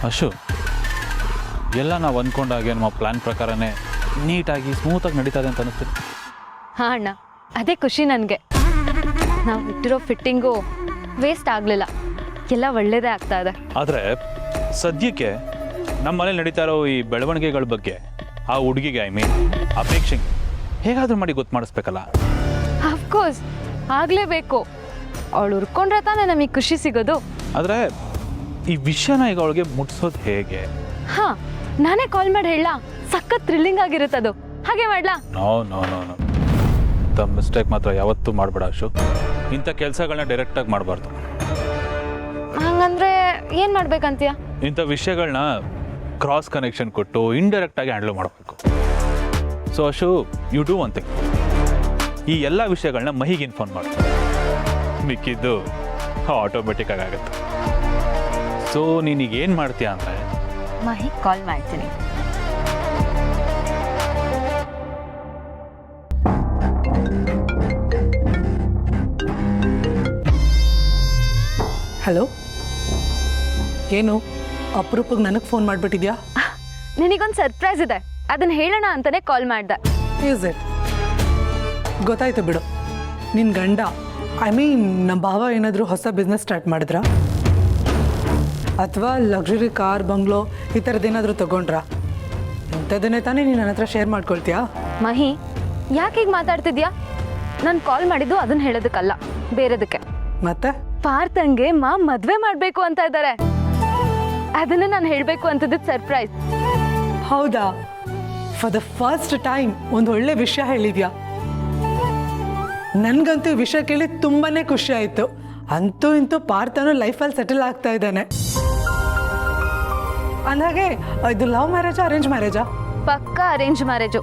ಅಶು, ಎಲ್ಲ ನಾವು ಅಂದ್ಕೊಂಡಾಗೆ ನಮ್ಮ ಪ್ಲ್ಯಾನ್ ಪ್ರಕಾರನೇ ನೀಟಾಗಿ ಸ್ಮೂತಾಗಿ ನಡೀತಾ ಇದೆ ಅಂತ ಅನಿಸ್ತೀನಿ. ಹಾಂ ಅಣ್ಣ, ಅದೇ ಖುಷಿ ನನಗೆ. ನಾವು ಇಟ್ಟಿರೋ ಫಿಟ್ಟಿಂಗು ವೇಸ್ಟ್ ಆಗಲಿಲ್ಲ, ಎಲ್ಲ ಒಳ್ಳೆಯದೇ ಆಗ್ತಾ ಇದೆ. ಆದರೆ ಸದ್ಯಕ್ಕೆ ನಮ್ಮ ಮನೇಲಿ ನಡೀತಾ ಇರೋ ಈ ಬೆಳವಣಿಗೆಗಳ ಬಗ್ಗೆ ಆ ಹುಡುಗಿಗೆ ಅಪೇಕ್ಷೆಗೆ ಹೇಗಾದರೂ ಮಾಡಿ ಗೊತ್ತು ಮಾಡಿಸ್ಬೇಕಲ್ಲ. ಅಫ್ಕೋರ್ಸ್ ಆಗಲೇಬೇಕು. ಅವಳು ಹುರ್ಕೊಂಡ್ರೆ ತಾನೇ ನಮಗೆ ಖುಷಿ ಸಿಗೋದು. ಆದರೆ ಈ ವಿಷಯನ ಈಗ ಅವಳಿಗೆ ಮುಟ್ಸೋದು ಹೇಗೆ? ಹಾಂ, ನಾನೇ ಕಾಲ್ ಮಾಡಿ ಹೇಳ. ಸಖತ್ ಥ್ರಿಲ್ಲಿಂಗ್ ಆಗಿರುತ್ತದು. ಹಾಗೆ ಮಾಡ್ಲಾ? ನೋ ನೋ ನೋ ನೋ, ಇಂಥ ಮಿಸ್ಟೇಕ್ ಮಾತ್ರ ಯಾವತ್ತೂ ಮಾಡಬೇಡ ಅಶು. ಇಂಥ ಕೆಲಸಗಳನ್ನ ಡೈರೆಕ್ಟಾಗಿ ಮಾಡಬಾರ್ದು. ಹಂಗಂದ್ರೆ ಏನು ಮಾಡ್ಬೇಕಂತೀಯ? ಇಂಥ ವಿಷಯಗಳನ್ನ ಕ್ರಾಸ್ ಕನೆಕ್ಷನ್ ಕೊಟ್ಟು ಇಂಡೈರೆಕ್ಟಾಗಿ ಹ್ಯಾಂಡಲ್ ಮಾಡಬೇಕು. So Ashu, you do one thing. ಈ ಎಲ್ಲ ವಿಷಯಗಳನ್ನ ಮಹಿಗೆ ಇನ್ಫಾರ್ಮ್ ಮಾಡು. ಮಿಕ್ಕಿದ್ದು ಆಟೋಮೆಟಿಕ್ ಆಗುತ್ತೆ. ಸೊ ನೀನೀಗ ಏನು ಮಾಡ್ತೀಯ ಅಂದರೆ, ಮಹಿ ಕಾಲ್ ಮಾಡ್ತೀನಿ. ಹಲೋ, ಏನು ಅಪರೂಪಕ್ಕೆ ನನಗೆ ಫೋನ್ ಮಾಡಿಬಿಟ್ಟಿದ್ಯಾ? ನಿನಗೊಂದು ಸರ್ಪ್ರೈಸ್ ಇದೆ, ಅದನ್ನು ಹೇಳೋಣ ಅಂತಲೇ ಕಾಲ್ ಮಾಡ್ದೆ. Is it? ಗೊತ್ತಾಯ್ತು ಬಿಡು. ನಿನ್ನ ಗಂಡ ನಮ್ಮ ಭಾವ ಏನಾದರೂ ಹೊಸ ಬಿಸ್ನೆಸ್ ಸ್ಟಾರ್ಟ್ ಮಾಡಿದ್ರಾ, ಅಥವಾ ಲಕ್ಸುರಿ ಕಾರ್ ಬಂಗ್ಲೋ ಈ ಥರದ್ದೇನಾದರೂ ತೊಗೊಂಡ್ರಾ? ಇಂಥದ್ದನ್ನೇ ತಾನೇ ನೀನು ನನ್ನ ಹತ್ರ ಶೇರ್ ಮಾಡ್ಕೊಳ್ತೀಯಾ? ಮಹಿ, ಯಾಕೆ ಹೀಗೆ ಮಾತಾಡ್ತಿದ್ಯಾ? ನಾನು ಕಾಲ್ ಮಾಡಿದ್ದು ಅದನ್ನು ಹೇಳೋದಕ್ಕಲ್ಲ, ಬೇರೆದಕ್ಕೆ. ಮತ್ತೆ ಪಾರ್ಥಂಗೆ ಮದುವೆ ಮಾಡಬೇಕು ಅಂತ ಇದ್ದಾರೆ. ಅದನ್ನು ನಾನು ಹೇಳಬೇಕು ಅಂತದ್ದು ಸರ್ಪ್ರೈಸ್. ಹೌದಾ? ಫಾರ್ ದ ಫಸ್ಟ್ ಟೈಮ್ ಒಂದು ಒಳ್ಳೆ ವಿಷಯ ಹೇಳಿದ್ಯಾ. ನನಗಂತೂ ಈ ವಿಷಯ ಕೇಳಿ ತುಂಬಾ ಖುಷಿ ಆಯಿತು. ಅಂತೂ ಇಂತೂ ಪಾರ್ಥನು ಲೈಫಲ್ಲಿ ಸೆಟಲ್ ಆಗ್ತಾ ಇದ್ದಾನೆ. ಅಂದಾಗೆ ಇದು ಲವ್ ಮ್ಯಾರೇಜಾ ಅರೇಂಜ್ ಮ್ಯಾರೇಜಾ? ಪಕ್ಕಾ ಅರೇಂಜ್ ಮ್ಯಾರೇಜು.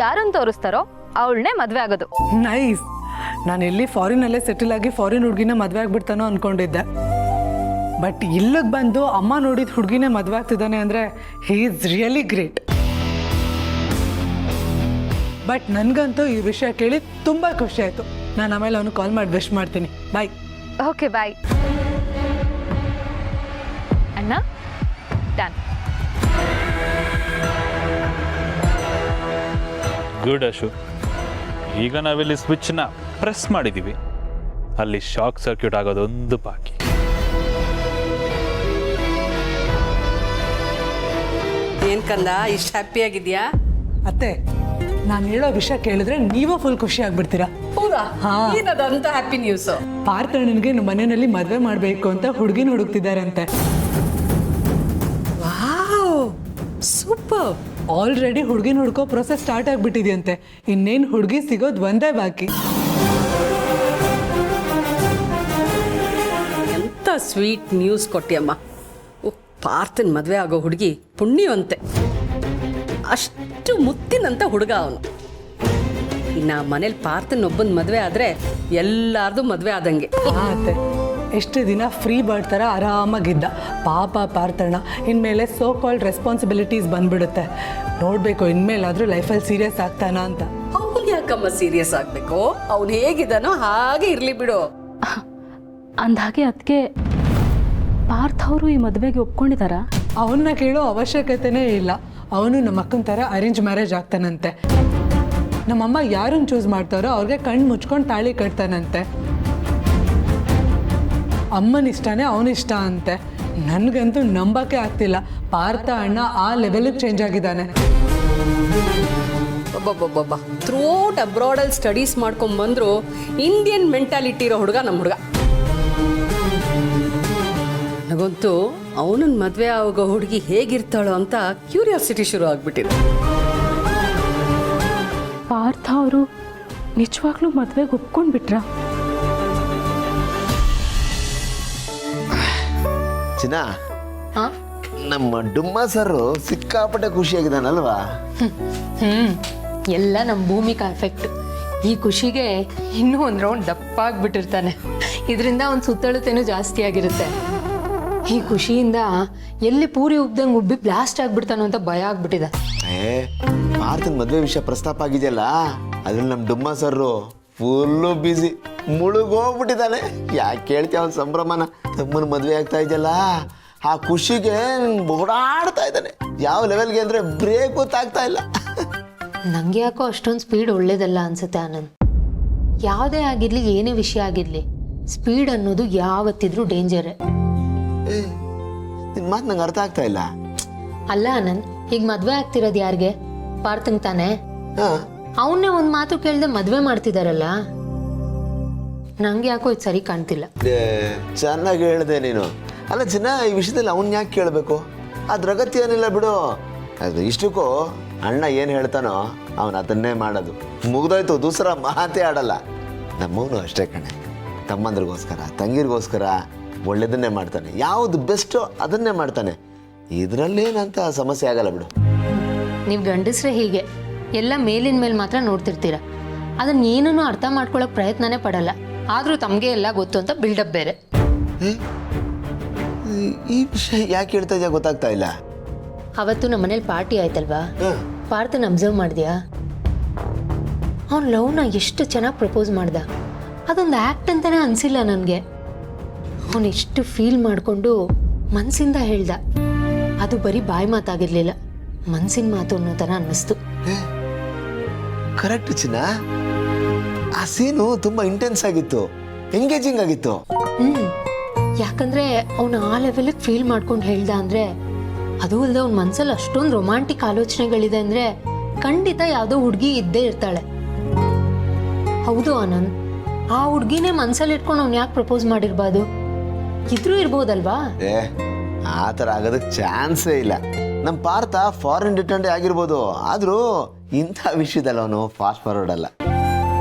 ಯಾರನ್ನು ತೋರಿಸ್ತಾರೋ ಅವಳನ್ನೇ ಮದುವೆ ಆಗೋದು. ನೈಸ್. ನಾನು ಎಲ್ಲಿ ಫಾರಿನಲ್ಲೇ ಸೆಟಲ್ ಆಗಿ ಫಾರಿನ್ ಹುಡುಗಿನ ಮದುವೆ ಆಗ್ಬಿಡ್ತಾನೋ ಅಂದ್ಕೊಂಡಿದ್ದೆ. ಬಟ್ ಇಲ್ಲಿಗೆ ಬಂದು ಅಮ್ಮ ನೋಡಿದ ಹುಡುಗಿನೇ ಮದುವೆ ಆಗ್ತಿದ್ದಾನೆ ಅಂದರೆ he is really great. But ನನಗಂತೂ ಈ ವಿಷಯ ಕೇಳಿ ತುಂಬ ಖುಷಿ ಆಯಿತು. ನಾನು ಆಮೇಲೆ ಅವನು ಕಾಲ್ ಮಾಡಿ ವಿಶ್ ಮಾಡ್ತೀನಿ. ಬಾಯ್. ಓಕೆ ಬಾಯ್ ಅಣ್ಣ. ಡನ್. ಗುಡ್ ಅಶು. ಈಗ ನಾವಿಲ್ಲಿ ಸ್ವಿಚ್ನ ಪ್ರೆಸ್ ಮಾಡಿದ್ದೀವಿ, ಅಲ್ಲಿ ಶಾಕ್ ಸರ್ಕ್ಯೂಟ್ ಆಗೋದೊಂದು ಬಾಕಿ. ಏನ್ ಕಂದ ಇಷ್ಟು ಹ್ಯಾಪಿಯಾಗಿದ್ಯಾ? ಅತ್ತೆ, ನಾನು ಹೇಳೋ ವಿಷಯ ಕೇಳಿದ್ರೆ ನೀವು ಫುಲ್ ಖುಷಿ ಆಗ್ಬಿಡ್ತೀರಾ. ಹೌದಾ? ಹಾ. ಏನದಂತ ಹ್ಯಾಪಿ ನ್ಯೂಸ್? ಪಾರ್ಥಣ್ಣನಿಗೆ ನಮ್ಮ ಮನೆಯಲ್ಲಿ ಮದುವೆ ಮಾಡಬೇಕು ಅಂತ ಹುಡುಗಿನ ಹುಡುಕ್ತಿದ್ದಾರಂತೆ. Wow, super. ಆಲ್ರೆಡಿ ಹುಡುಗಿನ ಹುಡ್ಕೋ ಪ್ರೊಸೆಸ್ ಸ್ಟಾರ್ಟ್ ಆಗಿಬಿಟ್ಟಿದೆಯಂತೆ. ಇನ್ನೇನು ಹುಡುಗಿ ಸಿಗೋದು ಒಂದೇ ಬಾಕಿ. ಎಂತ ಸ್ವೀಟ್ ನ್ಯೂಸ್ ಕೊಟ್ಟಿಯಮ್ಮ. ಪಾರ್ಥನ್ ಮದುವೆ ಆಗೋ ಹುಡುಗಿ ಪುಣ್ಯವಂತೆ. ಅಷ್ಟು ಮುತ್ತಿನಂತ ಹುಡುಗ ಅವನು. ಇನ್ನು ಮನೇಲಿ ಪಾರ್ಥನ್ ಒಬ್ಬನ ಮದುವೆ ಆದರೆ ಎಲ್ಲಾರ್ದು ಮದುವೆ ಆದಂಗೆ. ಅತ್ತೆ, ಎಷ್ಟು ದಿನ ಫ್ರೀ ಬರ್ಡ್ ಥರ ಆರಾಮಾಗಿದ್ದ ಪಾಪ ಪಾರ್ಥಣ್ಣ. ಇನ್ಮೇಲೆ ಸೋ ಕಾಲ್ಡ್ ರೆಸ್ಪಾನ್ಸಿಬಿಲಿಟೀಸ್ ಬಂದ್ಬಿಡುತ್ತೆ. ನೋಡಬೇಕು ಇನ್ಮೇಲಾದರೂ ಲೈಫಲ್ಲಿ ಸೀರಿಯಸ್ ಆಗ್ತಾನ ಅಂತ. ಅವನು ಯಾಕಮ್ಮ ಸೀರಿಯಸ್ ಆಗಬೇಕು? ಅವನು ಹೇಗಿದ್ದಾನೋ ಹಾಗೆ ಇರಲಿ ಬಿಡು. ಅಂದಾಗೆ ಅದಕ್ಕೆ ಪಾರ್ಥ ಅವರು ಈ ಮದುವೆಗೆ ಒಪ್ಕೊಂಡಿದ್ದಾರಾ? ಅವನ್ನ ಕೇಳೋ ಅವಶ್ಯಕತೆನೇ ಇಲ್ಲ. ಅವನು ನಮ್ಮ ಅಕ್ಕನ ಥರ ಅರೇಂಜ್ ಮ್ಯಾರೇಜ್ ಆಗ್ತಾನಂತೆ. ನಮ್ಮಮ್ಮ ಯಾರನ್ನು ಚೂಸ್ ಮಾಡ್ತಾರೋ ಅವ್ರಿಗೆ ಕಣ್ಣು ಮುಚ್ಕೊಂಡು ತಾಳಿ ಕಟ್ತಾನಂತೆ. ಅಮ್ಮನ ಇಷ್ಟನೇ ಅವನಿಷ್ಟ ಅಂತೆ. ನನಗಂತೂ ನಂಬಕ್ಕೆ ಆಗ್ತಿಲ್ಲ, ಪಾರ್ಥ ಅಣ್ಣ ಆ ಲೆವೆಲಿಗೆ ಚೇಂಜ್ ಆಗಿದ್ದಾನೆ. ಒಬ್ಬೊಬ್ಬೊಬ್ಬ ಥ್ರೂಟ್ ಅಬ್ರಾಡಲ್ಲಿ ಸ್ಟಡೀಸ್ ಮಾಡ್ಕೊಂಬಂದ್ರು ಇಂಡಿಯನ್ ಮೆಂಟಾಲಿಟಿ ಇರೋ ಹುಡುಗ ನಮ್ಮ ಹುಡುಗ. ನನಗಂತೂ ಅವನನ್ನ ಮದುವೆ ಆಗೋ ಹುಡುಗಿ ಹೇಗಿರ್ತಾಳೋ ಅಂತ ಕ್ಯೂರಿಯಾಸಿಟಿ ಶುರು ಆಗ್ಬಿಟ್ಟಿದೆ. ಪಾರ್ಥ ಅವರು ನಿಜವಾಗ್ಲೂ ಮದುವೆಗೆ ಒಪ್ಕೊಂಡ್ಬಿಟ್ರಾ? ಚಿನ್ನ, ನಮ್ಮ ಡುಮ್ಮ ಸರ್ ಸಿಕ್ಕಾಪಟ್ಟೆ ಖುಷಿಯಾಗಿದ್ದಾನಲ್ವಾ? ಎಲ್ಲ ನಮ್ಮ ಭೂಮಿಕಾ ಎಫೆಕ್ಟ್. ಈ ಖುಷಿಗೆ ಇನ್ನೂ ಒಂದು ರೌಂಡ್ ದಪ್ಪ ಆಗ್ಬಿಟ್ಟಿರ್ತಾನೆ. ಇದರಿಂದ ಅವ್ನ ಸುತ್ತಳತೆನೂ ಜಾಸ್ತಿ ಆಗಿರುತ್ತೆ. ಈ ಖುಷಿಯಿಂದ ಎಲ್ಲಿ ಪೂರಿ ಉಬ್ದಂಗೆ ಉಬ್ಬಿ ಬ್ಲಾಸ್ಟ್ ಆಗ್ಬಿಡ್ತಾನೋ ಅಂತ ಭಯ ಆಗ್ಬಿಟ್ಟಿದೆ. ಪಾರ್ಥನ್ ಮದುವೆ ವಿಷಯ ಪ್ರಸ್ತಾಪ ಆಗಿದೆಯಲ್ಲ, ಅದ್ರಲ್ಲಿ ನಮ್ಮ ಡುಮ್ಮ ಸರ್ರು ಫುಲ್ಲು ಬ್ಯುಸಿ, ಮುಳುಗೋಗ್ಬಿಟ್ಟಿದ್ದಾನೆ. ಯಾಕೆ ಕೇಳ್ತೀಯ ಅವನ ಸಂಭ್ರಮನ? ತಮ್ಮನ ಮದುವೆ ಆಗ್ತಾ ಇದೆಯಲ್ಲ, ಆ ಖುಷಿಗೆ ಓಡಾಡ್ತಾ ಇದ್ದಾನೆ. ಯಾವ ಲೆವೆಲ್ಗೆ ಅಂದರೆ ಬ್ರೇಕ್ ಗೊತ್ತಾಗ್ತಾ ಇಲ್ಲ. ನಂಗೆ ಯಾಕೋ ಅಷ್ಟೊಂದು ಸ್ಪೀಡ್ ಒಳ್ಳೇದಲ್ಲ ಅನ್ಸುತ್ತೆ ಆನಂದ್. ಯಾವುದೇ ಆಗಿರ್ಲಿ, ಏನೇ ವಿಷಯ ಆಗಿರ್ಲಿ, ಸ್ಪೀಡ್ ಅನ್ನೋದು ಯಾವತ್ತಿದ್ರೂ ಡೇಂಜರೇ. ನಿನ್ನ ಮಾತು ನಂಗೆ ಅರ್ಥ ಆಗ್ತಾ ಇಲ್ಲ. ಅಲ್ಲ ಆನಂದ್, ಈಗ ಮದ್ವೆ ಆಗ್ತಿರೋದು ಯಾರಿಗೆ? ಪಾರ್ಥಂಗ್ ತಾನೆ. ಹಾಂ, ಅವನ್ನೇ ಒಂದು ಮಾತು ಕೇಳ್ದೆ ಮದ್ವೆ ಮಾಡ್ತಿದಾರಲ್ಲ, ನಂಗೆ ಯಾಕೋ ಇದು ಸರಿ ಕಾಣ್ತಿಲ್ಲ. ಚೆನ್ನಾಗಿ ಹೇಳಿದೆ ನೀನು. ಅಲ್ಲ ಚಿನ್ನ, ಈ ವಿಷಯದಲ್ಲಿ ಅವನ್ ಯಾಕೆ ಕೇಳಬೇಕು? ಅದ್ರ ಅಗತ್ಯ ಏನಿಲ್ಲ ಬಿಡು. ಅದು ಇಷ್ಟಕ್ಕೂ ಅಣ್ಣ ಏನು ಹೇಳ್ತಾನೋ ಅವನು ಅದನ್ನೇ ಮಾಡೋದು. ಮುಗ್ದೋಯ್ತು, ದೂಸರ ಮಾತೇ ಆಡಲ್ಲ. ನಮ್ಮವನು ಅಷ್ಟೇ ಕಣೆ. ತಮ್ಮಂದ್ರಿಗೋಸ್ಕರ, ತಂಗಿರಿಗೋಸ್ಕರ ಒಳ್ಳೇದನ್ನೇ ಮಾಡ್ತಾನೆ. ಯಾವುದು ಬೆಸ್ಟೋ ಅದನ್ನೇ ಮಾಡ್ತಾನೆ. ಇದರಲ್ಲೇನಂತ ಸಮಸ್ಯೆ ಆಗಲ್ಲ ಬಿಡು. ನೀವು ಗಂಡಸ್ರೆ ಹೀಗೆ ಎಲ್ಲ ಮೇಲಿನ ಮೇಲೆ ಮಾತ್ರ ನೋಡ್ತಿರ್ತೀರ. ಅದನ್ನ ಏನನ್ನೂ ಅರ್ಥ ಮಾಡ್ಕೊಳಕ್ ಪ್ರಯತ್ನನೇ ಪಡಲ್ಲ. ಆದ್ರೂ ತಮಗೆ ಎಲ್ಲ ಗೊತ್ತು ಅಂತ ಬಿಲ್ಡಪ್ ಬೇರೆ. ಈ ವಿಷಯ ಯಾಕೆ ಹೇಳ್ತಾ ಇದೆಯಾ ಗೊತ್ತಾಗ್ತಾ ಇಲ್ಲ. ಅವತ್ತು ನಮ್ಮ ಮನೇಲಿ ಪಾರ್ಟಿ ಆಯ್ತಲ್ವಾ, ಹಾಂ, ಪಾರ್ಥನ ಅಬ್ಸರ್ವ್ ಮಾಡಿದ್ಯಾ? ಅವ್ನ ಲವ್ನ ಎಷ್ಟು ಚೆನ್ನಾಗಿ ಪ್ರಪೋಸ್ ಮಾಡ್ದ. ಅದೊಂದು ಆ್ಯಕ್ಟ್ ಅಂತಾನೆ ಅನಿಸಿಲ್ಲ ನನಗೆ. ಅವನು ಎಷ್ಟು ಫೀಲ್ ಮಾಡಿಕೊಂಡು ಮನಸ್ಸಿಂದ ಹೇಳ್ದ. ಅದು ಬರೀ ಬಾಯಿ ಮಾತಾಗಿರ್ಲಿಲ್ಲ, ಮನಸ್ಸಿನ ಮಾತು ಅನ್ನೋ ಥರ ಅನ್ನಿಸ್ತು. ಕರೆಕ್ಟ್ ಚಿನ್ನ. ಆ ಸೀನು ತುಂಬಾ ಇಂಟೆನ್ಸ್ ಆಗಿತ್ತು, ಎಂಗೇಜಿಂಗ್ ಆಗಿತ್ತು. ಯಾಕಂದ್ರೆ ಅವನು ಆ ಲೆವೆಲಿಗೆ ಫೀಲ್ ಮಾಡ್ಕೊಂಡು ಹೇಳ್ದ ಅಂದ್ರೆ, ಅದು ಅಲ್ಲದೆ ಅವ್ನ ಮನಸ್ಸಲ್ಲಿ ಅಷ್ಟೊಂದು ರೊಮ್ಯಾಂಟಿಕ್ ಆಲೋಚನೆಗಳಿದೆ ಅಂದ್ರೆ ಖಂಡಿತ ಯಾವುದೋ ಹುಡುಗಿ ಇದ್ದೇ ಇರ್ತಾಳೆ. ಹೌದು ಆನಂದ್, ಆ ಹುಡುಗಿನೇ ಮನಸ್ಸಲ್ಲಿ ಇಟ್ಕೊಂಡು ಅವ್ನು ಯಾಕೆ ಪ್ರಪೋಸ್ ಮಾಡಿರ್ಬಾರ್ದು? ಇದ್ರೂ ಇರ್ಬೋದಲ್ವಾ? ಆ ಥರ ಆಗೋದಕ್ಕೆ ಚಾನ್ಸೇ ಇಲ್ಲ. ನಮ್ಮ ಪಾರ್ಥ ಫಾರಿನ್ ರಿಟರ್ನ್ ಆಗಿರ್ಬೋದು, ಆದರೂ ಇಂಥ ವಿಷಯದಲ್ಲಿ ಅವನು ಫಾಸ್ಟ್ ಫಾರ್ವರ್ಡ್ ಅಲ್ಲ.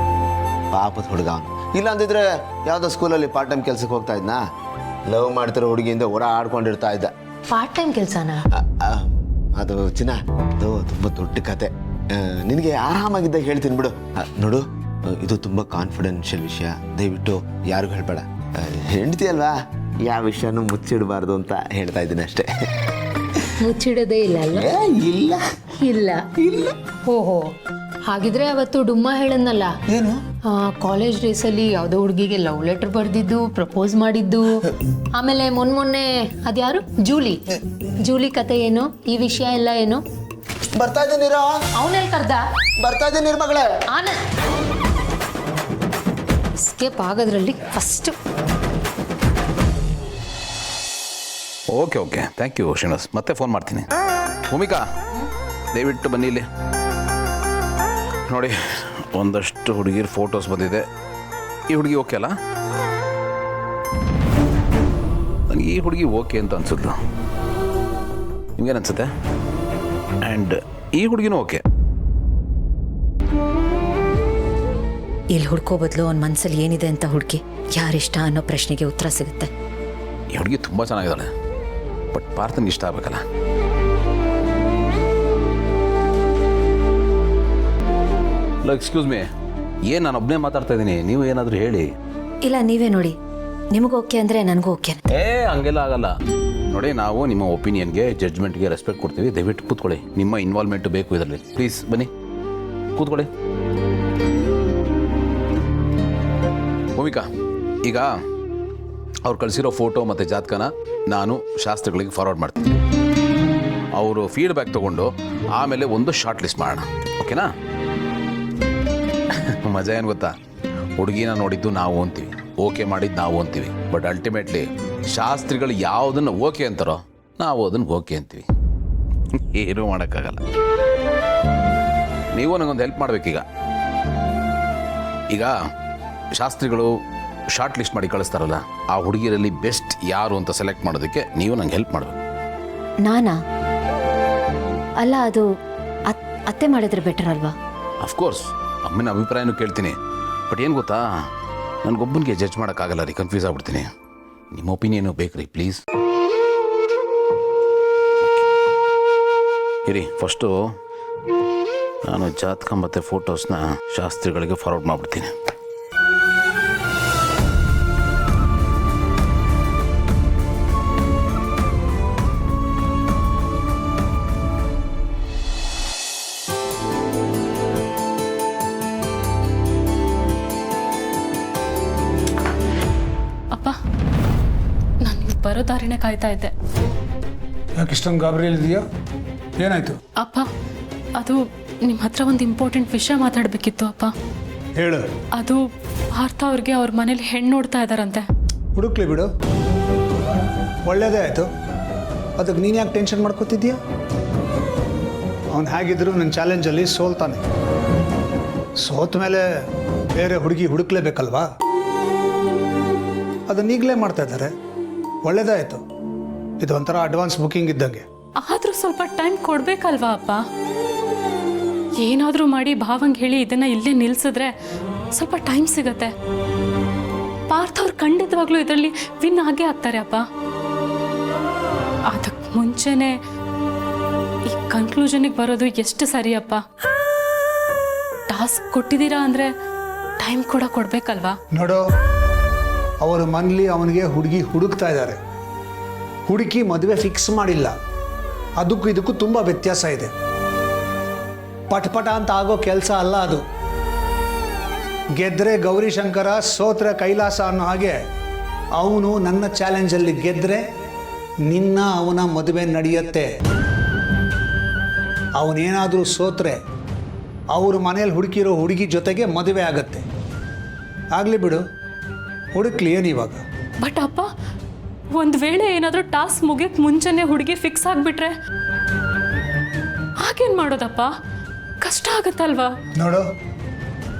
ಪಾಪದ ಹುಡುಗ ಅವನು. ಇಲ್ಲ ಅಂದಿದ್ರೆ ಯಾವುದೋ ಸ್ಕೂಲಲ್ಲಿ ಪಾರ್ಟ್ ಟೈಮ್ ಕೆಲಸಕ್ಕೆ ಹೋಗ್ತಾ ಇದ್ನಾ, ಲವ್ ಮಾಡ್ತಿರೋ ಹುಡುಗಿಯಿಂದ ಓಡಾಡ್ಕೊಂಡಿರ್ತಾ ಇದ್ದ. ಪಾರ್ಟ್ ಟೈಮ್ ಕೆಲಸನ? ಅದು ಚಿನ್ನ, ಅದು ತುಂಬ ದೊಡ್ಡ ಕತೆ. ನಿನಗೆ ಆರಾಮಾಗಿದ್ದಾಗ ಹೇಳ್ತೀನಿ ಬಿಡು. ನೋಡು, ಇದು ತುಂಬ ಕಾನ್ಫಿಡೆನ್ಷಿಯಲ್ ವಿಷಯ, ದಯವಿಟ್ಟು ಯಾರಿಗೂ ಹೇಳ್ಬೇಡ. ಹೆಂಡ್ತಿ ಅಲ್ವಾ, ಯಾವ ವಿಷಯನೂ ಮುಚ್ಚಿಡಬಾರ್ದು ಅಂತ ಹೇಳ್ತಾ ಇದ್ದೀನಿ ಅಷ್ಟೇ. ಮುಚ್ಚಿಡೋದೇ ಇಲ್ಲ ಅಲ್ಲ? ಇಲ್ಲ ಇಲ್ಲ ಇಲ್ಲ. ಓಹೋ, ಹಾಗಿದ್ರೆ ಅವತ್ತು ಡುಮ್ಮ ಹೇಳನ್ನಲ್ಲ, ಏನು ಕಾಲೇಜ್ ಡೇಸಲ್ಲಿ ಯಾವುದೋ ಹುಡುಗಿಗೆ ಲವ್ ಲೆಟರ್ ಬರೆದಿದ್ದು, ಪ್ರಪೋಸ್ ಮಾಡಿದ್ದು. ಆಮೇಲೆ ಮೊನ್ನೆ ಅದ್ಯಾರು ಜೂಲಿ ಕತೆ ಏನು, ಈ ವಿಷಯ ಎಲ್ಲ ಏನು? ಬರ್ತಾ ಇದ್ದೀನಿರ, ಅವನೆಲ್ಲಿ ಕರ್ದ? ಬರ್ತಾ ಇದ್ದೀನಿ ಮಗಳೇ. ಎಸ್ಕೇಪ್ ಆಗೋದ್ರಲ್ಲಿ first. Okay thank you Srinivas. ಮತ್ತೆ ಫೋನ್ ಮಾಡ್ತೀನಿ. ಭೂಮಿಕಾ, ದಯವಿಟ್ಟು ಬನ್ನಿ ಇಲ್ಲಿ ನೋಡಿ. ಒಂದಷ್ಟು ಹುಡುಗಿರ ಫೋಟೋಸ್ ಬಂದಿದೆ. ಈ ಹುಡುಗಿ ಓಕೆ ಅಲ್ಲ? ನನಗೆ ಈ ಹುಡುಗಿ ಓಕೆ ಅಂತ ಅನ್ಸಿದ್ಲು. ನಿಮ್ಗೇನು ಅನ್ಸುತ್ತೆ? ಆ್ಯಂಡ್ ಈ ಹುಡುಗಿನೂ ಓಕೆ. ಇಲ್ಲಿ ಹುಡ್ಕೋ ಬದಲು ಅವ್ನ ಮನಸ್ಸಲ್ಲಿ ಏನಿದೆ ಅಂತ ಹುಡುಕಿ ಯಾರಿಷ್ಟ ಅನ್ನೋ ಪ್ರಶ್ನೆಗೆ ಉತ್ತರ ಸಿಗುತ್ತೆ. ಈ ಹುಡುಗಿ ತುಂಬ ಚೆನ್ನಾಗಿದ್ದಾಳೆ, ಬಟ್ ಪಾರ್ಥನ್ಗೆ ಇಷ್ಟ ಆಗಬೇಕಲ್ಲ. ಅಲ್ಲ, ಎಕ್ಸ್ಕ್ಯೂಸ್ ಮೀ, ಏನು ನಾನು ಒಬ್ಬನೇ ಮಾತಾಡ್ತಾ ಇದ್ದೀನಿ, ನೀವು ಏನಾದರೂ ಹೇಳಿ. ಇಲ್ಲ, ನೀವೇ ನೋಡಿ. ನಿಮಗೂ ಓಕೆ ಅಂದರೆ ನನಗೂ ಓಕೆ. ಹಂಗೆಲ್ಲ ಆಗಲ್ಲ ನೋಡಿ. ನಾವು ನಿಮ್ಮ ಒಪಿನಿಯನ್ಗೆ, ಜಡ್ಜ್ಮೆಂಟ್ಗೆ ರೆಸ್ಪೆಕ್ಟ್ ಕೊಡ್ತೀವಿ. ದಯವಿಟ್ಟು ಕೂತ್ಕೊಳ್ಳಿ. ನಿಮ್ಮ ಇನ್ವಾಲ್ವ್ಮೆಂಟು ಬೇಕು ಇದರಲ್ಲಿ. ಪ್ಲೀಸ್ ಬನ್ನಿ, ಕೂತ್ಕೊಳ್ಳಿ. ಭೂಮಿಕಾ, ಈಗ ಅವ್ರು ಕಳಿಸಿರೋ ಫೋಟೋ ಮತ್ತು ಜಾತಕನ ನಾನು ಶಾಸ್ತ್ರಿಗಳಿಗೆ ಫಾರ್ವರ್ಡ್ ಮಾಡ್ತೀನಿ. ಅವರು ಫೀಡ್ಬ್ಯಾಕ್ ತೊಗೊಂಡು ಆಮೇಲೆ ಒಂದು ಶಾರ್ಟ್ ಲಿಸ್ಟ್ ಮಾಡೋಣ. ಓಕೆನಾ? ಮಜಾ ಏನು ಗೊತ್ತಾ, ಹುಡುಗಿನ ನೋಡಿದ್ದು ನಾವು ಅಂತೀವಿ, ಓಕೆ ಮಾಡಿದ್ದು ನಾವು ಅಂತೀವಿ, ಬಟ್ ಅಲ್ಟಿಮೇಟ್ಲಿ ಶಾಸ್ತ್ರಿಗಳು ಯಾವುದನ್ನು ಓಕೆ ಅಂತಾರೋ ನಾವು ಅದನ್ನು ಓಕೆ ಅಂತೀವಿ. ಏನೂ ಮಾಡೋಕ್ಕಾಗಲ್ಲ. ನೀವು ನನಗೊಂದು ಹೆಲ್ಪ್ ಮಾಡಬೇಕೀಗ. ಈಗ ಶಾಸ್ತ್ರಿಗಳು ಶಾರ್ಟ್ ಲಿಸ್ಟ್ ಮಾಡಿ ಕಳಿಸ್ತಾರಲ್ಲ, ಆ ಹುಡುಗಿರಲ್ಲಿ ಬೆಸ್ಟ್ ಯಾರು ಅಂತ ಸೆಲೆಕ್ಟ್ ಮಾಡೋದಕ್ಕೆ ನೀವು ನಂಗೆ ಹೆಲ್ಪ್ ಮಾಡಬೇಕು. ನಾನಾ? ಅಲ್ಲ, ಅದು ಅತ್ತೆ ಮಾಡಿದ್ರೆ ಬೆಟರ್ ಅಲ್ವಾ? ಅಫ್ಕೋರ್ಸ್, ಅಮ್ಮನ ಅಭಿಪ್ರಾಯನೂ ಕೇಳ್ತೀನಿ. ಬಟ್ ಏನು ಗೊತ್ತಾ, ನನಗೊಬ್ಬನಿಗೆ ಜಡ್ಜ್ ಮಾಡೋಕ್ಕಾಗಲ್ಲ ರೀ, ಕನ್ಫ್ಯೂಸ್ ಆಗ್ಬಿಡ್ತೀನಿ. ನಿಮ್ಮ ಒಪಿನಿಯನು ಬೇಕು ರೀ, ಪ್ಲೀಸ್. ಇರಿ, ಫಸ್ಟು ನಾನು ಜಾತಕ ಮತ್ತು ಫೋಟೋಸ್ನ ಶಾಸ್ತ್ರಿಗಳಿಗೆ ಫಾರ್ವರ್ಡ್ ಮಾಡಿಬಿಡ್ತೀನಿ. ಅಪ್ಪ, ನಾನು ಬರೋ ದಾರಿನೇ ಕಾಯ್ತಾ ಇದ್ದೆ. ಯಾಕೆ ಇಷ್ಟೊಂದು ಗಾಬರಿಯಲ್ಲಿದೆಯಾ? ಏನಾಯಿತು? ಅಪ್ಪ ಅದು ನಿಮ್ಮ ಹತ್ರ ಒಂದು ಇಂಪಾರ್ಟೆಂಟ್ ವಿಷಯ ಮಾತಾಡಬೇಕಿತ್ತು ಅಪ್ಪ. ಹೇಳು. ಅದು ಪಾರ್ಥ ಅವ್ರಿಗೆ ಅವ್ರ ಮನೇಲಿ ಹೆಣ್ಣು ನೋಡ್ತಾ ಇದ್ದಾರಂತೆ. ಹುಡುಕ್ಲಿ ಬಿಡು, ಒಳ್ಳೇದೇ ಆಯಿತು. ಅದಕ್ಕೆ ನೀನು ಯಾಕೆ ಟೆನ್ಷನ್ ಮಾಡ್ಕೋತಿದ್ದೀಯಾ? ಅವನು ಹೇಗಿದ್ರು ನನ್ನ ಚಾಲೆಂಜಲ್ಲಿ ಸೋಲ್ತಾನೆ. ಸೋತ ಮೇಲೆ ಬೇರೆ ಹುಡುಗಿ ಹುಡುಕ್ಲೇಬೇಕಲ್ವಾ? ಅದನ್ನ ಈಗಲೇ ಮಾಡ್ತಾ ಇದ್ದಾರೆ. ಒಳ್ಳೇದಾಯಿತು. ಇದು ಒಂಥರ ಅಡ್ವಾನ್ಸ್ ಬುಕ್ಕಿಂಗ್ ಇದ್ದಂಗೆ. ಆದರೂ ಸ್ವಲ್ಪ ಟೈಮ್ ಕೊಡಬೇಕಲ್ವಾ ಅಪ್ಪ? ಏನಾದರೂ ಮಾಡಿ ಭಾವಂಗೆ ಹೇಳಿ ಇದನ್ನು ಇಲ್ಲೇ ನಿಲ್ಲಿಸಿದ್ರೆ ಸ್ವಲ್ಪ ಟೈಮ್ ಸಿಗತ್ತೆ. ಪಾರ್ಥ ಅವ್ರು ಖಂಡಿತವಾಗ್ಲೂ ಇದರಲ್ಲಿ ವಿನ್ ಆಗೇ ಆಗ್ತಾರೆ ಅಪ್ಪ. ಅದಕ್ಕೆ ಮುಂಚೆನೆ ಈ ಕನ್ಕ್ಲೂಷನ್ಗೆ ಬರೋದು ಎಷ್ಟು ಸರಿ ಅಪ್ಪ? ಟಾಸ್ಕ್ ಕೊಟ್ಟಿದ್ದೀರಾ ಅಂದರೆ ಟೈಮ್ ಕೂಡ ಕೊಡಬೇಕಲ್ವಾ? ನೋಡು, ಅವರು ಮನೇಲಿ ಅವನಿಗೆ ಹುಡುಗಿ ಹುಡುಕ್ತಾ ಇದ್ದಾರೆ. ಹುಡುಕಿ ಮದುವೆ ಫಿಕ್ಸ್ ಮಾಡಿಲ್ಲ. ಅದಕ್ಕೂ ಇದಕ್ಕೂ ತುಂಬ ವ್ಯತ್ಯಾಸ ಇದೆ. ಪಟಪಟ ಅಂತ ಆಗೋ ಕೆಲಸ ಅಲ್ಲ ಅದು. ಗೆದ್ರೆ ಗೌರಿಶಂಕರ, ಸೋತ್ರೆ ಕೈಲಾಸ ಅನ್ನೋ ಹಾಗೆ ಅವನು ನನ್ನ ಚಾಲೆಂಜಲ್ಲಿ ಗೆದ್ರೆ ನಿನ್ನ ಅವನ ಮದುವೆ ನಡೆಯುತ್ತೆ. ಅವನೇನಾದರೂ ಸೋತ್ರೆ ಅವ್ರ ಮನೇಲಿ ಹುಡುಕಿರೋ ಹುಡುಗಿ ಜೊತೆಗೆ ಮದುವೆ ಆಗತ್ತೆ. ಆಗಲಿ ಬಿಡು, ಹುಡುಕ್ಲಿ ಏನು ಇವಾಗ. ಬಟ್ ಅಪ್ಪ, ಒಂದು ವೇಳೆ ಏನಾದರೂ ಟಾಸ್ಕ್ ಮುಗಿಯಕ್ಕೆ ಮುಂಚೆನೇ ಹುಡುಗಿ ಫಿಕ್ಸ್ ಆಗಿಬಿಟ್ರೆ ಹಾಗೇನು ಮಾಡೋದಪ್ಪ? ಕಷ್ಟ ಆಗುತ್ತಲ್ವಾ? ನೋಡು,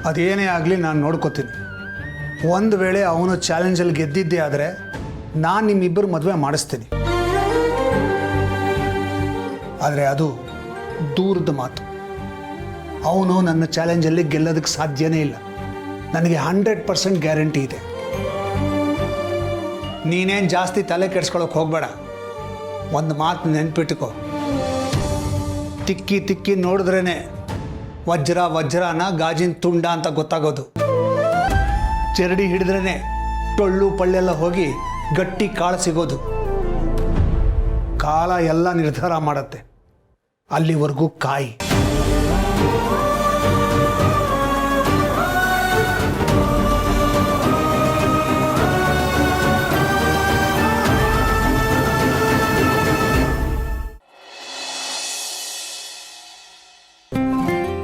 ಅದೇನೇ ಆಗಲಿ ನಾನು ನೋಡ್ಕೋತೀನಿ. ಒಂದು ವೇಳೆ ಅವನು ಚಾಲೆಂಜಲ್ಲಿ ಗೆದ್ದಿದ್ದೇ ಆದರೆ ನಾನು ನಿಮ್ಮಿಬ್ಬರು ಮದುವೆ ಮಾಡಿಸ್ತೀನಿ. ಆದರೆ ಅದು ದೂರದ ಮಾತು. ಅವನು ನನ್ನ ಚಾಲೆಂಜಲ್ಲಿ ಗೆಲ್ಲೋದಕ್ಕೆ ಸಾಧ್ಯನೇ ಇಲ್ಲ. ನನಗೆ 100% ಗ್ಯಾರಂಟಿ ಇದೆ. ನೀನೇನು ಜಾಸ್ತಿ ತಲೆ ಕೆಡ್ಸ್ಕೊಳಕ್ಕೆ ಹೋಗಬೇಡ. ಒಂದು ಮಾತು ನೆನ್ಪಿಟ್ಕೋ, ತಿಕ್ಕಿ ತಿಕ್ಕಿ ನೋಡಿದ್ರೇ ವಜ್ರ ವಜ್ರನ ಗಾಜಿನ ತುಂಡ ಅಂತ ಗೊತ್ತಾಗೋದು. ಚೆರಡಿ ಹಿಡಿದ್ರೇ ಟೊಳ್ಳು ಪಳ್ಳೆಲ್ಲ ಹೋಗಿ ಗಟ್ಟಿ ಕಾಳು ಸಿಗೋದು. ಕಾಲ ಎಲ್ಲ ನಿರ್ಧಾರ ಮಾಡತ್ತೆ. ಅಲ್ಲಿವರೆಗೂ ಕಾಯಿ.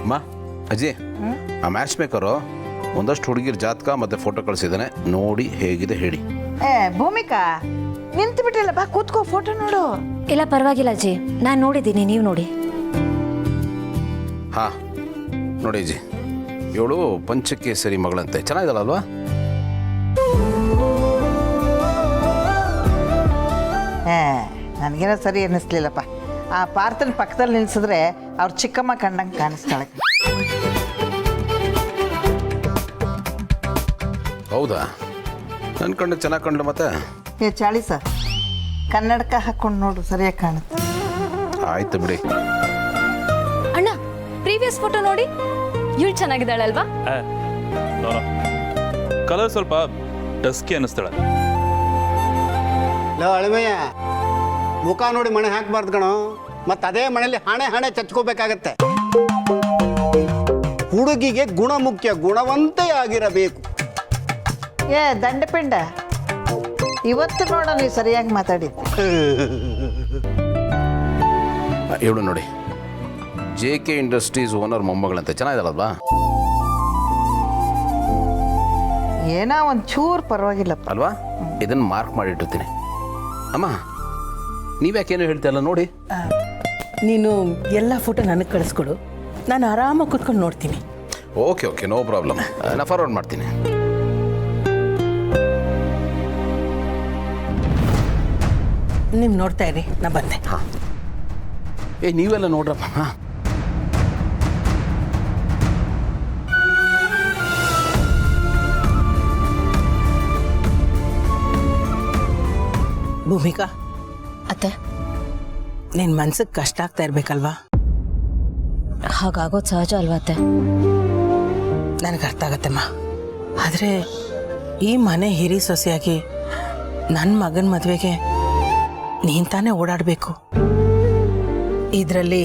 ಅಮ್ಮ, ಅಜ್ಜಿ, ಆ ಮ್ಯಾಚ್ ಮೇಕರು ಒಂದಷ್ಟು ಹುಡುಗಿರ ಜಾತಕ ಮತ್ತು ಫೋಟೋ ಕಳಿಸಿದ್ದಾನೆ. ನೋಡಿ ಹೇಗಿದೆ ಹೇಳಿ. ಭೂಮಿಕಾ, ನಿಂತು ಬಿಟ್ಟಿಲ್ಲ, ಬಾ ಕೂತ್ಕೋ, ಫೋಟೋ ನೋಡು. ಇಲ್ಲ ಪರವಾಗಿಲ್ಲ ಅಜ್ಜಿ, ನಾನು ನೋಡಿದ್ದೀನಿ, ನೀವು ನೋಡಿ. ಹಾಂ ನೋಡಿ ಅಜ್ಜಿ, ಇವಳು ಪಂಚಕೇಸರಿ ಮಗಳಂತೆ. ಚೆನ್ನಾಗಿದಳಲ್ವಾ? ನನಗೇನೋ ಸರಿ ಅನ್ನಿಸ್ಲಿಲ್ಲಪ್ಪ. ಆ ಪಾರ್ಥನ ಪಕ್ಕದಲ್ಲಿ ನಿಲ್ಸಿದ್ರೆ ಅವ್ರ ಚಿಕ್ಕಮ್ಮ ಕಂಡಂಗೆ ಕಾಣಿಸ್ತಾಳೆ. ಹೌದಾ? ನನ್ನ ಕಂಡು ಚೆನ್ನಾಗಿ ಕಂಡು. ಮತ್ತೆ ಚಾಳಿ ಸರ್, ಕನ್ನಡಕ ಹಾಕೊಂಡು ನೋಡು, ಸರಿಯಾಗಿ ಕಾಣುತ್ತೆ. ಆಯ್ತು ಬಿಡಿ. ಅಣ್ಣ, ಪ್ರೀವಿಯಸ್ ಫೋಟೋ ನೋಡಿ, ಇವಳು ಚೆನ್ನಾಗಿದ್ದಾಳಲ್ವಾ? ಕಲರ್ ಸ್ವಲ್ಪ ಡಸ್ಕಿ ಅನ್ನಿಸ್ತಾಳೆ. ಅಳಿಮಯ್ಯ, ಮುಖ ನೋಡಿ ಮಣೆ ಹಾಕಬಾರ್ದು ಕಣೋ. ಮತ್ತು ಅದೇ ಮನೇಲಿ ಹಣೆ ಚಚ್ಕೋಬೇಕಾಗತ್ತೆ. ಹುಡುಗಿಗೆ ಗುಣ ಮುಖ್ಯ, ಗುಣವಂತೆ ಆಗಿರಬೇಕು. ದಂಡಪಿಂಡ, ಇವತ್ತು ನೋಡ ನೀವು ಸರಿಯಾಗಿ ಮಾತಾಡಿದ್ದು. ಇವಳು ನೋಡಿ, JK ಇಂಡಸ್ಟ್ರೀಸ್ ಓನರ್ ಮೊಮ್ಮಗಳಂತೆ. ಚೆನ್ನಾಗಿದಳಲ್ವಾ? ಏನೋ ಒಂಚೂರು ಪರವಾಗಿಲ್ಲಪ್ಪ ಅಲ್ವಾ? ಇದನ್ನು ಮಾರ್ಕ್ ಮಾಡಿಟ್ಟಿರ್ತೀನಿ. ಅಮ್ಮ, ನೀವ್ಯಾಕೇನು ಹೇಳ್ತೀಯಲ್ಲ ನೋಡಿ. ನೀನು ಎಲ್ಲ ಫೋಟೋ ನನಗೆ ಕಳಿಸ್ಕೊಡು, ನಾನು ಆರಾಮಾಗಿ ಕೂತ್ಕೊಂಡು ನೋಡ್ತೀನಿ. Okay, no problem. ನಾನು ಫಾರ್ವರ್ಡ್ ಮಾಡ್ತೀನಿ. ನೀವು ನೋಡ್ತಾ ಇರಿ, ನಾ ಬಂದೆ. ಹಾಂ, ನೀವೆಲ್ಲ ನೋಡ್ರಪ್ಪ. ಹಾಂ, ಭೂಮಿಕಾ ಅತ್ತೆ, ನಿನ್ನ ಮನ್ಸಿಗೆ ಕಷ್ಟ ಆಗ್ತಾ ಇರ್ಬೇಕಲ್ವಾ? ಹಾಗಾಗೋದು ಸಹಜ ಅಲ್ವಾ ಅತ್ತೆ? ನನಗೆ ಅರ್ಥ ಆಗತ್ತಮ್ಮ. ಆದರೆ ಈ ಮನೆ ಹಿರಿ ಸೊಸೆಯಾಗಿ ನನ್ನ ಮಗನ ಮದುವೆಗೆ ನೀನು ತಾನೇ ಓಡಾಡಬೇಕು. ಇದರಲ್ಲಿ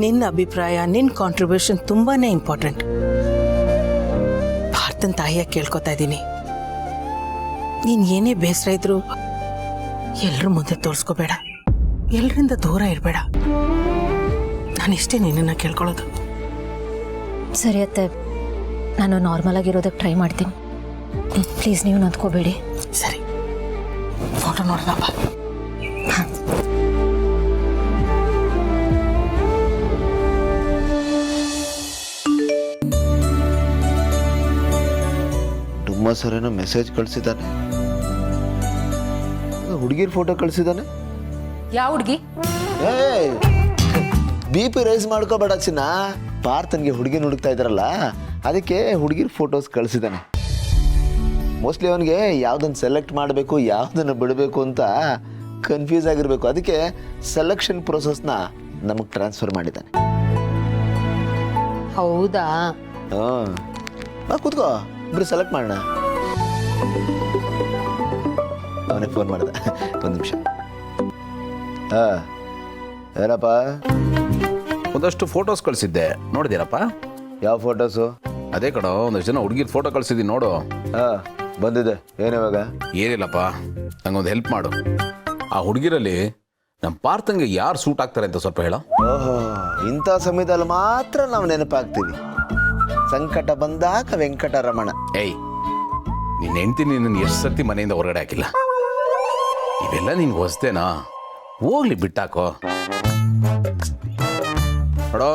ನಿನ್ನ ಅಭಿಪ್ರಾಯ, ನಿನ್ನ ಕಾಂಟ್ರಿಬ್ಯೂಷನ್ ತುಂಬಾ ಇಂಪಾರ್ಟೆಂಟ್. ಭಾರತನ ತಾಯಿಯಾಗಿ ಕೇಳ್ಕೊತಾ ಇದ್ದೀನಿ, ನೀನು ಏನೇ ಬೇಸರ ಇದ್ರೂ ಎಲ್ಲರೂ ಮುಂದೆ ತೋರಿಸ್ಕೋಬೇಡ. ಎಲ್ಲರಿಂದ ದೂರ ಇರಬೇಡ. ನಾನಿಷ್ಟೇ ನಿನ್ನನ್ನು ಕೇಳ್ಕೊಳ್ಳೋದು. ಸರಿ ಅತ್ತೆ, ನಾನು ನಾರ್ಮಲ್ ಆಗಿರೋದಕ್ಕೆ ಟ್ರೈ ಮಾಡ್ತೀನಿ. ಪ್ಲೀಸ್ ನೀವು ನೊಂದ್ಕೋಬೇಡಿ. ಸರಿ, ಫೋಟೋ ನೋಡ್ದಪ್ಪ. ಡುಮ್ಮ ಸರ್ ಏನೋ ಮೆಸೇಜ್ ಕಳಿಸಿದ್ದಾನೆ, ಹುಡುಗಿರ್ ಫೋಟೋ ಕಳಿಸಿದ್ದಾನೆ. ಯಾವ ಹುಡುಗಿ? ಏ BP ರೈಸ್ ಮಾಡ್ಕೋಬೇಡ ಚಿನ್ನ. ಪಾರ್ಥನ್ಗೆ ಹುಡುಗಿನ ಹುಡುಕ್ತಾ ಇದ್ದಾರಲ್ಲ, ಅದಕ್ಕೆ ಹುಡುಗಿರ್ ಫೋಟೋಸ್ ಕಳಿಸಿದ್ದಾನೆ. ಮೋಸ್ಟ್ಲಿ ಅವನಿಗೆ ಯಾವುದನ್ನು ಸೆಲೆಕ್ಟ್ ಮಾಡಬೇಕು ಯಾವುದನ್ನು ಬಿಡಬೇಕು ಅಂತ ಕನ್ಫ್ಯೂಸ್ ಆಗಿರಬೇಕು. ಅದಕ್ಕೆ ಸೆಲೆಕ್ಷನ್ ಪ್ರೊಸೆಸ್ನ ನಮಗೆ ಟ್ರಾನ್ಸ್ಫರ್ ಮಾಡಿದ್ದಾನೆ. ಹೌದಾ? ಹಾಂ, ಕೂತ್ಕೋ, ಇಬ್ರು ಸೆಲೆಕ್ಟ್ ಮಾಡೋಣ. ಅವನಿಗೆ ಫೋನ್ ಮಾಡಿದೆ, ಒಂದು ನಿಮಿಷ. ಹಾಂ, ಏನಪ್ಪ? ಒಂದಷ್ಟು ಫೋಟೋಸ್ ಕಳಿಸಿದ್ದೆ, ನೋಡಿದ್ದೀರಪ್ಪ? ಯಾವ ಫೋಟೋಸು? ಅದೇ ಕಣೋ, ಒಂದಷ್ಟು ಜನ ಹುಡುಗಿರ ಫೋಟೋ ಕಳಿಸಿದ್ದೀನಿ ನೋಡು. ಹಾಂ, ಬಂದಿದೆ. ಏನಿವಾಗ? ಏನಿಲ್ಲಪ್ಪ, ನಂಗೊಂದು ಹೆಲ್ಪ್ ಮಾಡು. ಆ ಹುಡುಗಿರಲ್ಲಿ ನಮ್ಮ ಪಾರ್ಥಂಗೆ ಯಾರು ಸೂಟ್ ಆಗ್ತಾರೆ ಅಂತ ಸ್ವಲ್ಪ ಹೇಳೋ. ಓಹೋ, ಇಂಥ ಸಮಯದಲ್ಲಿ ಮಾತ್ರ ನಾವು ನೆನಪಾಗ್ತೀವಿ. ಸಂಕಟ ಬಂದಾಗ ವೆಂಕಟರಮಣ. ಏಯ್, ನಿನ್ನ ಹೆಂಡ್ತಿ ನಿನ್ನ ಎಷ್ಟು ಸರ್ತಿ ಮನೆಯಿಂದ ಹೊರಗಡೆ ಹಾಕಿಲ್ಲ. ಇವೆಲ್ಲ ನಿನ್ಗೆ ಹೊಸ್ತೇನಾ? ಹೋಗ್ಲಿ, ಬಿಟ್ಟಾಕೋ. ನೋಡೋ,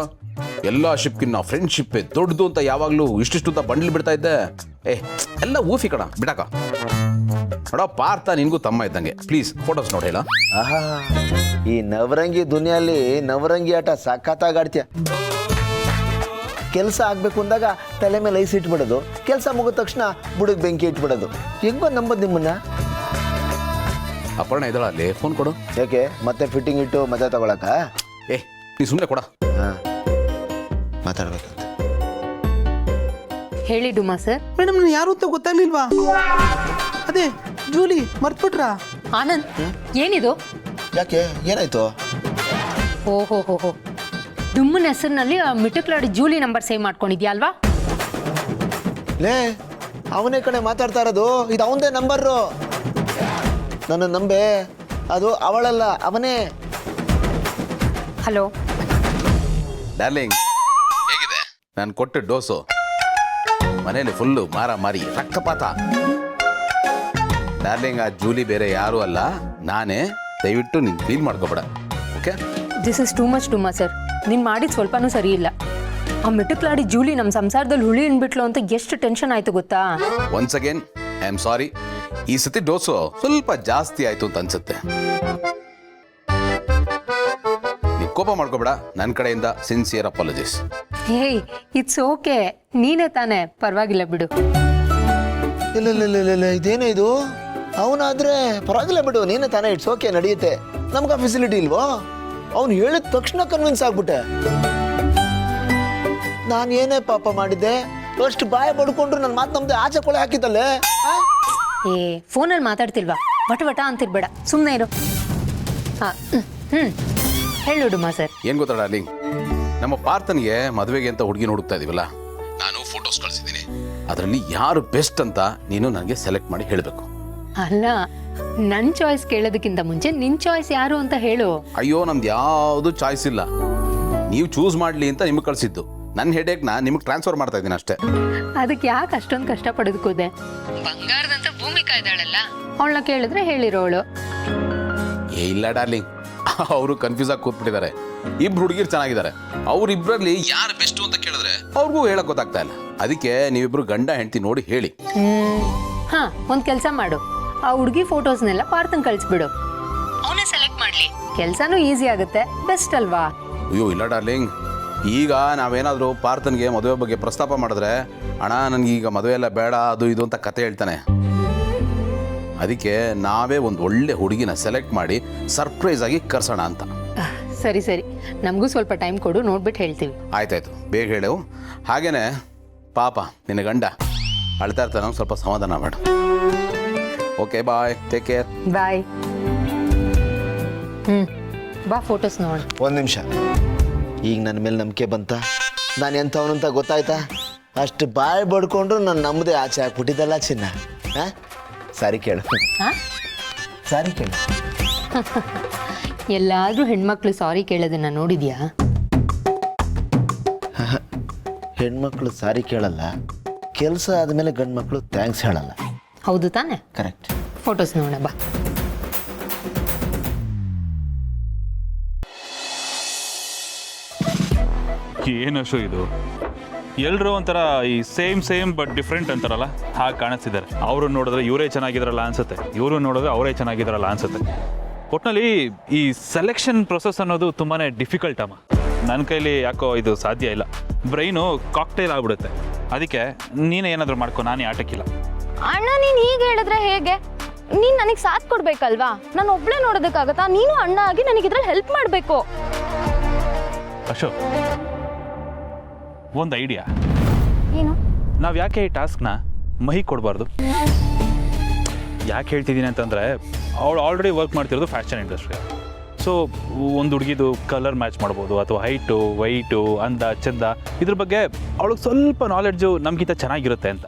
ಎಲ್ಲ ಶಿಪ್ಕಿನ್ನ ಫ್ರೆಂಡ್ಶಿಪ್ಪೇ ದೊಡ್ಡದು ಅಂತ ಯಾವಾಗಲೂ ಇಷ್ಟಿಷ್ಟು ಅಂತ ಬಂಡ್ಲಿ ಬಿಡ್ತಾ ಇದ್ದೆ. ಎಲ್ಲ ಊಫಿ ಕಣ, ಬಿಡಾಕ. ನೋಡೋ, ಪಾರ್ಥ ನಿನ್ಗೂ ತಮ್ಮ ಇದ್ದಂಗೆ. ಪ್ಲೀಸ್ ಫೋಟೋಸ್ ನೋಡಿ ಹೇಳ. ಆಹಾ, ಈ ನವರಂಗಿ ದುನಿಯಲ್ಲಿ ನವರಂಗಿ ಆಟ ಸಖತ್ತಾಗಿ ಆಡ್ತೀಯ. ಕೆಲಸ ಆಗ್ಬೇಕು ಅಂದಾಗ ತಲೆ ಮೇಲೆ ಐಸ್ ಇಟ್ಬಿಡೋದು, ಕೆಲಸ ಮುಗಿದ ತಕ್ಷಣ ಬುಡಕ್ ಬೆಂಕಿ ಇಟ್ಬಿಡೋದು. ಹೆಂಗ್ ನಂಬದ್ ನಿಮ್ಮನ್ನ? ಅಪರ್ಣ ಇದ್ದಾಳ ಅಲ್ಲಿ, ಫೋನ್ ಕೊಡು. ಯಾಕೆ ಮತ್ತೆ ಫಿಟ್ಟಿಂಗ್ ಇಟ್ಟು ಮತ್ತೆ ತಗೊಳಕ? ನೀ ಸುಮ್ಮನೆ ಕೊಡ. ಹಾಂ, ಮಾತಾಡ್ಬೇಕಂತ. ಹೇಳಿ ಡುಮಾ ಸರ್. ಮೇಡಮ್, ನಾನು ಯಾರು ಅಂತ ಗೊತ್ತಾಗ್ಲಿಲ್ವಾ? ಅದೇ ಜೂಲಿ, ಮರ್ತ್ಬಿಟ್ರಾ? ಆನಂದ್, ಏನಿದು? ಯಾಕೆ, ಏನಾಯ್ತು? ಓಹೋ ಹೋ ಹೋ, ಡುಮ್ಮನ ಹೆಸರಿನಲ್ಲಿ ಮಿಟುಕ್ಲಾಡಿ ಜೂಲಿ ನಂಬರ್ ಸೇವ್ ಮಾಡ್ಕೊಂಡಿದ್ಯಾ ಅಲ್ವಾ? ಲೇ, ಅವನೇ ಕಡೆ ಮಾತಾಡ್ತಾ ಇರೋದು. ಇದು ಅವನದೇ ನಂಬರು. ನನ್ನ ನಂಬೆ, ಅದು ಅವಳಲ್ಲ, ಅವನೇ. ಹಲೋ ಡಾರ್ಲಿಂಗ್, ಹೇಗಿದೆ ನಾನು ಕೊಟ್ಟ ಡೋಸು? ಮನೇಲಿ ಫುಲ್ಲು ಮಾರ ಮಾರಿ ರಕ್ತಪಾತ. ಡಾರ್ಲಿಂಗ್, ಆ ಜೂಲಿ ಬೇರೆ ಯಾರು ಅಲ್ಲ, ನಾನೇ. ದಯವಿಟ್ಟು ನೀನು ಫೀಲ್ ಮಾಡ್ಕೋಬೇಡ, okay? This is too much ಡುಮಾ ಸರ್. ನೀನು ಮಾಡಿದ ಸ್ವಲ್ಪನೂ ಸರಿ ಇಲ್ಲ. ಆ ಮಿಟುಕ್ಲಾಡಿ ಜೂಲಿ ನಮ್ಮ ಸಂಸಾರದಲ್ಲಿ ಹುಳಿ ಇನ್ಬಿಟ್ಲು ಅಂತ ಎಷ್ಟು ಟೆನ್ಷನ್ ಆಯ್ತು ಗೊತ್ತಾ? Once again I am sorry. ಈ ಸತಿ ಡೋಸು ಸ್ವಲ್ಪ ಜಾಸ್ತಿ ಆಯ್ತು ಅಂತ ಅನ್ಸುತ್ತೆ. ನೀ ಕೋಪ ಮಾಡ್ಕೋಬೇಡ, ನನ್ನ ಕಡೆಯಿಂದ sincere apologies. Hey, it's okay. ನೀನೇ ತಾನೇ, ಪರವಾಗಿಲ್ಲ ಬಿಡು. ಇಲ್ಲ ಇಲ್ಲ ಇಲ್ಲ ಇಲ್ಲ, ಇದೇನೇ ಇದು? ಅವನಾದ್ರೆ ಪರವಾಗಿಲ್ಲ ಬಿಡು, ನೀನೇ ತಾನೇ, ಇಟ್ಸ್ ಓಕೆ, ನಡೆಯುತ್ತೆ. ನಮ್ಗೆ ಆ ಫೆಸಿಲಿಟಿ ಇಲ್ವೋ? ಅವ್ನು ಹೇಳಿದ ತಕ್ಷಣ ಕನ್ವಿನ್ಸ್ ಆಗ್ಬಿಟ್ಟೆ. ನಾನು ಏನೇ ಪಾಪ ಮಾಡಿದ್ದೆ? ಅಷ್ಟು ಬಾಯ ಬಡ್ಕೊಂಡ್ರು ನನ್ನ ಮಾತು ನಮ್ದು ಆಚೆ ಕೊಳೆ ಹಾಕಿದ್ದಲ್ಲೇ. ಏ, ಫೋನಲ್ಲಿ ಮಾತಾಡ್ತಿಲ್ವಾ? ವಟ ವಟ ಅಂತಿರ್ಬೇಡ, ಸುಮ್ಮನೆ ಇರು. ಹಾಂ, ಹೇಳು ಡುಮಾ ಸರ್. ಏನ್ ಗೊತ್ತಾ ಡಾರ್ಲಿಂಗ್, ನಮ್ಮ ಪಾರ್ಥನಿಗೆ ಮದುವೆಗೆ ಅಂತ ಹುಡುಗಿ ಹುಡುಕ್ತಾ ಇದೀವಲ್ಲ, ನಾನು ಫೋಟೋಸ್ ಕಳಿಸಿದ್ದೀನಿ. ಅದರಲ್ಲಿ ಯಾರು ಬೆಸ್ಟ್ ಅಂತ ನೀನು ನನಗೆ ಸೆಲೆಕ್ಟ್ ಮಾಡಿ ಹೇಳಬೇಕು. ಅಲ್ಲ, ನನ್ನ ಚಾಯ್ಸ್ ಕೇಳೋದಕ್ಕಿಂತ ಮುಂಚೆ ನಿನ್ನ ಚಾಯ್ಸ್ ಯಾರು ಅಂತ ಹೇಳು. ಅಯ್ಯೋ, ನಮ್ದು ಯಾವುದು ಚಾಯ್ಸ್ ಇಲ್ಲ. ನೀವು ಚೂಸ್ ಮಾಡಲಿ ಅಂತ ನಿಮಗೆ ಕಳಿಸಿದ್ದು. ನನ್ನ ಹೆಡೇಕ್ನ ನಿಮಗೆ ಟ್ರಾನ್ಸ್ಫರ್ ಮಾಡ್ತಾ ಇದ್ದೀನಿ ಅಷ್ಟೇ. ಅದಕ್ಕೆ ಯಾಕೆ ಅಷ್ಟೊಂದು ಕಷ್ಟ ಪಡೆದುಕೋದೆ? ಬಂಗಾರದಂತ ಭೂಮಿಕಾ ಇದ್ದಾಳಲ್ಲ, ಅವಳನ್ನ ಕೇಳಿದ್ರೆ ಹೇಳಿರೋಳು. ಏ ಇಲ್ಲ ಡಾರ್ಲಿಂಗ್, ಅವರು ಕನ್ಫ್ಯೂಸ್ ಆಗಿ ಕೂತ್ಬಿಟ್ಟಿದ್ದಾರೆ. ಇಬ್ರು ಹುಡುಗಿರು ಚೆನ್ನಾಗಿದ್ದಾರೆ, ಅವ್ರಿಬ್ರಲ್ಲಿ ಯಾರು ಬೆಸ್ಟ್ ಅಂತ ಕೇಳಿದ್ರೆ ಅವ್ರಿಗೂ ಹೇಳಕ್ ಗೊತ್ತಾಗ್ತಾ ಇಲ್ಲ. ಅದಕ್ಕೆ ನೀವಿಬ್ರು ಗಂಡ ಹೆಂಡತಿ ನೋಡಿ ಹೇಳಿ. ಹಾ, ಒಂದು ಕೆಲಸ ಮಾಡು, ಆ ಹುಡುಗಿ ಫೋಟೋಸ್ನೆಲ್ಲ ಪಾರ್ಥನ್ ಕಳಿಸ್ಬಿಡು, ಅವನೇ ಸೆಲೆಕ್ಟ್ ಮಾಡ್ಲಿ. ಕೆಲಸನೂ ಈಸಿ ಆಗುತ್ತೆ, ಬೆಸ್ಟ್ ಅಲ್ವಾ? ಅಯ್ಯೋ ಇಲ್ಲ ಡಾರ್ಲಿಂಗ್, ಈಗ ನಾವೇನಾದರೂ ಪಾರ್ಥನ್ಗೆ ಮದುವೆ ಬಗ್ಗೆ ಪ್ರಸ್ತಾಪ ಮಾಡಿದ್ರೆ, ಅಣ್ಣ ನನಗೀಗ ಮದುವೆ ಎಲ್ಲ ಬೇಡ, ಅದು ಇದು ಅಂತ ಕತೆ ಹೇಳ್ತಾನೆ. ಅದಕ್ಕೆ ನಾವೇ ಒಂದು ಒಳ್ಳೆ ಹುಡುಗಿನ ಸೆಲೆಕ್ಟ್ ಮಾಡಿ ಸರ್ಪ್ರೈಸ್ ಆಗಿ ಕರ್ಸೋಣ ಅಂತ. ಸರಿ ಸರಿ, ನಮಗೂ ಸ್ವಲ್ಪ ಟೈಮ್ ಕೊಡು, ನೋಡ್ಬಿಟ್ಟು ಹೇಳ್ತೀವಿ. ಆಯ್ತಾಯ್ತು, ಬೇಗ ಹೇಳು. ಹಾಗೇನೆ ಪಾಪ ನಿನ್ನ ಗಂಡ ಅಳ್ತಾ ಇರ್ತಾನೆ, ಸ್ವಲ್ಪ ಸಮಾಧಾನ ಮಾಡು. ಓಕೆ, ಬಾಯ್, ಟೇಕ್ ಕೇರ್. ಬಾಯ್. ಬಾ, ಫೋಟೋಸ್ ನೋಡಿ. ಒಂದು ನಿಮಿಷ, ಈಗ ನನ್ನ ಮೇಲೆ ನಂಬಿಕೆ ಬಂತ? ನಾನು ಎಂಥವನಂತ ಗೊತ್ತಾಯ್ತಾ? ಅಷ್ಟು ಬಾಯಿ ಬಡ್ಕೊಂಡ್ರು ನಾನು ನಮ್ಮದೇ ಆಚೆ ಹಾಕ್ಬಿಟ್ಟಿದ್ದಲ್ಲ ಚಿನ್ನ. ಹಾಂ, ಸಾರಿ ಕೇಳು, ಸಾರಿ ಕೇಳು. ಎಲ್ಲಾದರೂ ಹೆಣ್ಮಕ್ಳು ಸಾರಿ ಕೇಳೋದನ್ನ ನೋಡಿದ್ಯಾ? ಹೆಣ್ಮಕ್ಳು ಸಾರಿ ಕೇಳಲ್ಲ, ಕೆಲಸ ಆದಮೇಲೆ ಗಂಡು ಮಕ್ಕಳು ಥ್ಯಾಂಕ್ಸ್ ಹೇಳಲ್ಲ. ಹೌದು ತಾನೆ? ಕರೆಕ್ಟ್. ಫೋಟೋಸ್ ನೋಡೋಣ ಬಾ. ಏನು ಅಶು ಇದು? ಎಲ್ಲರೂ ಒಂಥರ ಈ ಸೇಮ್ ಬಟ್ ಡಿಫ್ರೆಂಟ್ ಅಂತಾರಲ್ಲ, ಹಾಗೆ ಕಾಣಿಸ್ತಿದ್ದಾರೆ. ಅವರು ನೋಡಿದ್ರೆ ಇವರೇ ಚೆನ್ನಾಗಿದ್ರಲ್ಲ ಅನ್ಸುತ್ತೆ, ಇವರು ನೋಡಿದ್ರೆ ಅವರೇ ಚೆನ್ನಾಗಿದ್ರಲ್ಲ ಅನ್ಸುತ್ತೆ. ಒಟ್ಟಿನಲ್ಲಿ ಈ ಸೆಲೆಕ್ಷನ್ ಪ್ರೊಸೆಸ್ ಅನ್ನೋದು ತುಂಬಾ ಡಿಫಿಕಲ್ಟ್ ಅಮ್ಮ. ನನ್ನ ಕೈಲಿ ಯಾಕೋ ಇದು ಸಾಧ್ಯ ಇಲ್ಲ. ಬ್ರೈನು ಕಾಕ್ಟೇಲ್ ಆಗ್ಬಿಡುತ್ತೆ. ಅದಕ್ಕೆ ನೀನೇ ಏನಾದರೂ ಮಾಡ್ಕೊ, ನಾನೇ ಆಟಕ್ಕಿಲ್ಲ. ಅಣ್ಣ ನೀನು ಹೀಗೆ ಹೇಳಿದ್ರೆ ಹೇಗೆ? ನೀನು ನನಗೆ ಸಾಥ್ ಕೊಡ್ಬೇಕಲ್ವಾ? ನಾನು ಒಬ್ಳೆ ನೋಡೋದಕ್ಕಾಗತ್ತಾ? ನೀನು ಅಣ್ಣ ಆಗಿ ನನಗೆ ಇದ್ರಲ್ಲಿ ಹೆಲ್ಪ್ ಮಾಡಬೇಕು. ಅಶೋಕ್, ಒಂದು ಐಡಿಯಾ. ಏನು? ನಾವು ಯಾಕೆ ಈ ಟಾಸ್ಕ್ನ ಮಹಿ ಕೊಡಬಾರ್ದು? ಯಾಕೆ ಹೇಳ್ತಿದ್ದೀನಿ ಅಂತಂದರೆ, ಅವಳು ಆಲ್ರೆಡಿ ವರ್ಕ್ ಮಾಡ್ತಿರೋದು ಫ್ಯಾಷನ್ ಇಂಡಸ್ಟ್ರಿ. ಸೊ ಒಂದು ಹುಡುಗಿದು ಕಲರ್ ಮ್ಯಾಚ್ ಮಾಡ್ಬೋದು, ಅಥವಾ ಹೈಟು, ವೈಟು, ಅಂದ, ಚಂದ, ಇದ್ರ ಬಗ್ಗೆ ಅವಳಿಗೆ ಸ್ವಲ್ಪ ನಾಲೆಡ್ಜು ನಮಗಿಂತ ಚೆನ್ನಾಗಿರುತ್ತೆ ಅಂತ.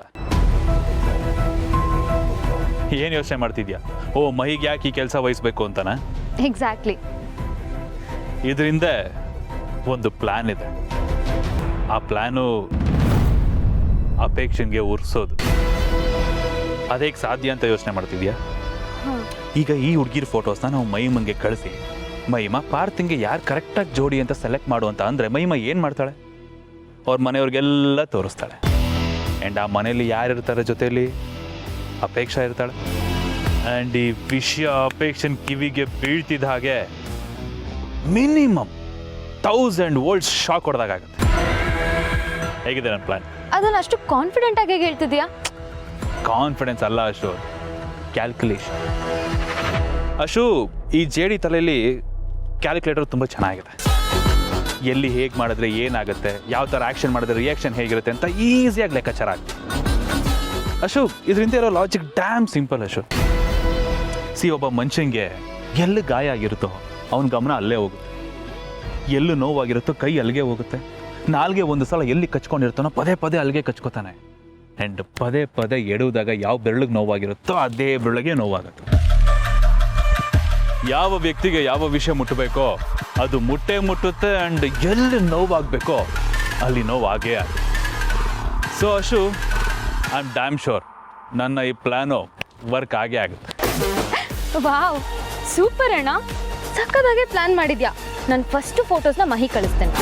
ಏನು ಯೋಚನೆ ಮಾಡ್ತಿದ್ಯಾ? ಓ, ಮಹಿಗೆ ಯಾಕೆ ಈ ಕೆಲಸ ವಹಿಸ್ಬೇಕು ಅಂತಾನ? ಎಕ್ಸಾಕ್ಟ್ಲಿ. ಇದರಿಂದ ಒಂದು ಪ್ಲ್ಯಾನ್ ಇದೆ. ಆ ಪ್ಲ್ಯಾನು ಅಪೇಕ್ಷೆಗೆ ಉರ್ಸೋದು. ಅದೇಗೆ ಸಾಧ್ಯ ಅಂತ ಯೋಚನೆ ಮಾಡ್ತಿದ್ಯಾ? ಈಗ ಈ ಹುಡುಗಿರ ಫೋಟೋಸ್ನ ನಾವು ಮಹಿಮಂಗೆ ಕಳಿಸಿ, ಮಹಿಮ ಪಾರ್ಥಿಂಗೆ ಯಾರು ಕರೆಕ್ಟಾಗಿ ಜೋಡಿ ಅಂತ ಸೆಲೆಕ್ಟ್ ಮಾಡು ಅಂತ ಅಂದರೆ ಮಹಿಮ ಏನು ಮಾಡ್ತಾಳೆ? ಅವ್ರ ಮನೆಯವ್ರಿಗೆಲ್ಲ ತೋರಿಸ್ತಾಳೆ. ಆ್ಯಂಡ್ ಆ ಮನೇಲಿ ಯಾರಿರ್ತಾರೆ ಜೊತೆಯಲ್ಲಿ? ಅಪೇಕ್ಷಾ ಇರ್ತಾಳೆ. ಆ್ಯಂಡ್ ಈ ವಿಷಯ ಅಪೇಕ್ಷನ್ ಕಿವಿಗೆ ಬೀಳ್ತಿದ್ದ ಹಾಗೆ ಮಿನಿಮಮ್ 1000 volts ಶಾಕ್ ಹೊಡೆದಾಗುತ್ತೆ. ಹೇಗಿದೆ ನನ್ನ ಪ್ಲ್ಯಾನ್? ಅದನ್ನ ಅಷ್ಟು ಕಾನ್ಫಿಡೆಂಟ್ ಆಗಿ ಹೇಳ್ತಿದ್ಯಾ? ಕಾನ್ಫಿಡೆನ್ಸ್ ಅಲ್ಲ ಅಶು, ಕ್ಯಾಲ್ಕುಲೇಷನ್. ಅಶು, ಈ ಜೇಡಿ ತಲೆಯಲ್ಲಿ ಕ್ಯಾಲ್ಕುಲೇಟರ್ ತುಂಬ ಚೆನ್ನಾಗಿದೆ. ಎಲ್ಲಿ ಹೇಗೆ ಮಾಡಿದ್ರೆ ಏನಾಗುತ್ತೆ, ಯಾವ ಥರ ಆ್ಯಕ್ಷನ್ ಮಾಡಿದ್ರೆ ರಿಯಾಕ್ಷನ್ ಹೇಗಿರುತ್ತೆ ಅಂತ ಈಸಿಯಾಗಿ ಲೆಕ್ಕಾಚಾರ ಆಗುತ್ತೆ. ಅಶು, ಇದರಿಂದ ಇರೋ ಲಾಜಿಕ್ ಡ್ಯಾಮ್ ಸಿಂಪಲ್ ಅಶು. ಒಬ್ಬ ಮನುಷ್ಯಂಗೆ ಎಲ್ಲಿ ಗಾಯ ಆಗಿರುತ್ತೋ ಅವನ ಗಮನ ಅಲ್ಲೇ ಹೋಗುತ್ತೆ. ಎಲ್ಲೂ ನೋವಾಗಿರುತ್ತೋ ಕೈ ಅಲ್ಲಿಗೆ ಹೋಗುತ್ತೆ. ನಾಲ್ಗೆ ಒಂದು ಸಲ ಎಲ್ಲಿ ಕಚ್ಕೊಂಡಿರ್ತಾನೋ ಪದೇ ಪದೇ ಅಲ್ಲಿಗೆ ಕಚ್ಕೋತಾನೆ. ಆ್ಯಂಡ್ ಪದೇ ಪದೇ ಎಡುವುದಾಗ ಯಾವ ಬೆರಳಿಗೆ ನೋವಾಗಿರುತ್ತೋ ಅದೇ ಬೆರಳಿಗೆ ನೋವಾಗುತ್ತೆ. ಯಾವ ವ್ಯಕ್ತಿಗೆ ಯಾವ ವಿಷಯ ಮುಟ್ಟಬೇಕೋ ಅದು ಮುಟ್ಟುತ್ತೆ. ಆ್ಯಂಡ್ ಎಲ್ಲಿ ನೋವಾಗಬೇಕೋ ಅಲ್ಲಿ ನೋವಾಗೇ ಆಗುತ್ತೆ. So Ashu, I am damn sure ನನ್ನ ಈ ಪ್ಲ್ಯಾನು ವರ್ಕ್ ಆಗೇ ಆಗುತ್ತೆ. ವಾವ್, ಸೂಪರ್ ಅಣ್ಣ, ಸಕ್ಕದಾಗೆ ಪ್ಲಾನ್ ಮಾಡಿದ್ಯಾ. ನಾನು ಫಸ್ಟ್ ಫೋಟೋಸ್ನ ಮಹಿ ಕಳಿಸ್ತೇನೆ.